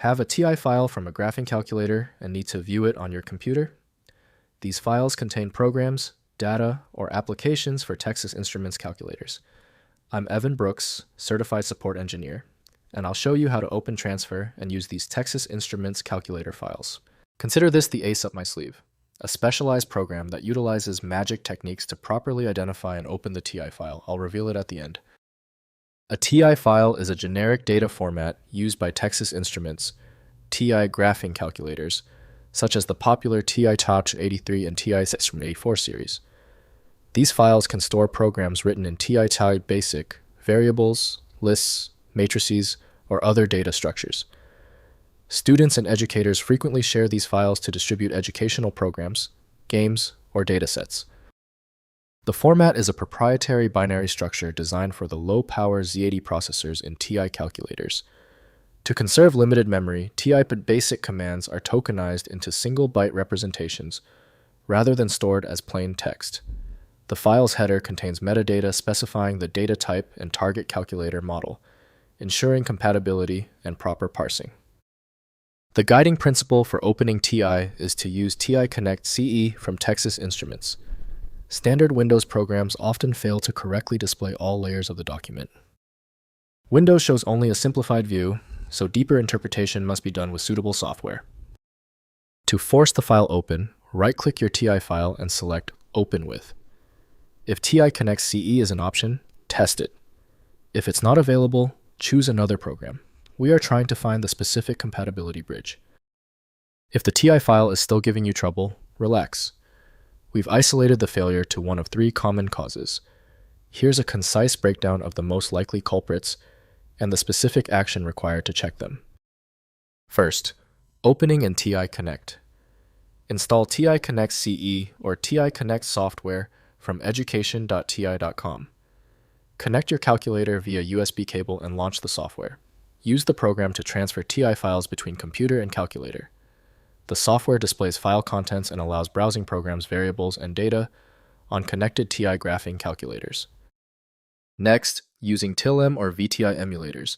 Have a TI file from a graphing calculator and need to view it on your computer? These files contain programs, data, or applications for Texas Instruments calculators. I'm Evan Brooks, Certified Support Engineer, and I'll show you how to open, transfer, and use these Texas Instruments calculator files. Consider this the ace up my sleeve, a specialized program that utilizes magic techniques to properly identify and open the TI file. I'll reveal it at the end. A TI file is a generic data format used by Texas Instruments TI graphing calculators, such as the popular TI Touch 83 and TI 84 series. These files can store programs written in TI type basic, variables, lists, matrices, or other data structures. Students and educators frequently share these files to distribute educational programs, games, or datasets. The format is a proprietary binary structure designed for the low-power Z80 processors in TI calculators. To conserve limited memory, TI basic commands are tokenized into single-byte representations rather than stored as plain text. The file's header contains metadata specifying the data type and target calculator model, ensuring compatibility and proper parsing. The guiding principle for opening TI is to use TI Connect CE from Texas Instruments. Standard Windows programs often fail to correctly display all layers of the document. Windows shows only a simplified view, so deeper interpretation must be done with suitable software. To force the file open, right-click your TI file and select Open With. If TI Connect CE is an option, test it. If it's not available, choose another program. We are trying to find the specific compatibility bridge. If the TI file is still giving you trouble, relax. We've isolated the failure to one of 3 common causes. Here's a concise breakdown of the most likely culprits and the specific action required to check them. First, opening in TI Connect. Install TI Connect CE or TI Connect software from education.ti.com. Connect your calculator via USB cable and launch the software. Use the program to transfer TI files between computer and calculator. The software displays file contents and allows browsing programs, variables, and data on connected TI graphing calculators. Next, using TILM or VTI emulators.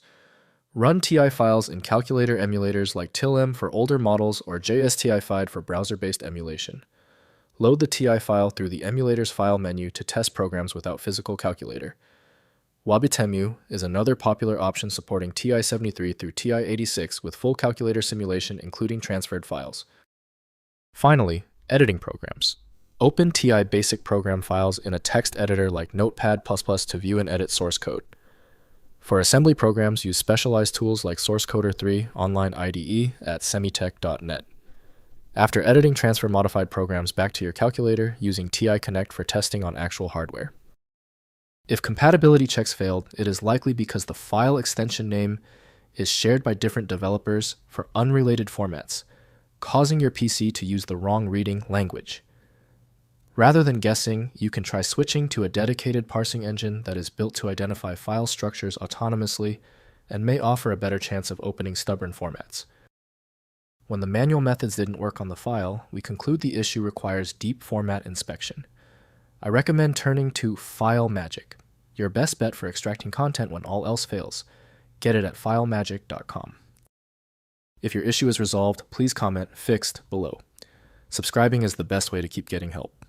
Run TI files in calculator emulators like TILM for older models or JSTI-FID for browser-based emulation. Load the TI file through the emulator's file menu to test programs without physical calculator. Wabitemu is another popular option supporting TI-73 through TI-86 with full calculator simulation including transferred files. Finally, editing programs. Open TI basic program files in a text editor like Notepad++ to view and edit source code. For assembly programs, use specialized tools like SourceCoder 3 online IDE at semitech.net. After editing, transfer modified programs back to your calculator using TI Connect for testing on actual hardware. If compatibility checks failed, it is likely because the file extension name is shared by different developers for unrelated formats, causing your PC to use the wrong reading language. Rather than guessing, you can try switching to a dedicated parsing engine that is built to identify file structures autonomously and may offer a better chance of opening stubborn formats. When the manual methods didn't work on the file, we conclude the issue requires deep format inspection. I recommend turning to File Magic, your best bet for extracting content when all else fails. Get it at filemagic.com. If your issue is resolved, please comment "Fixed" below. Subscribing is the best way to keep getting help.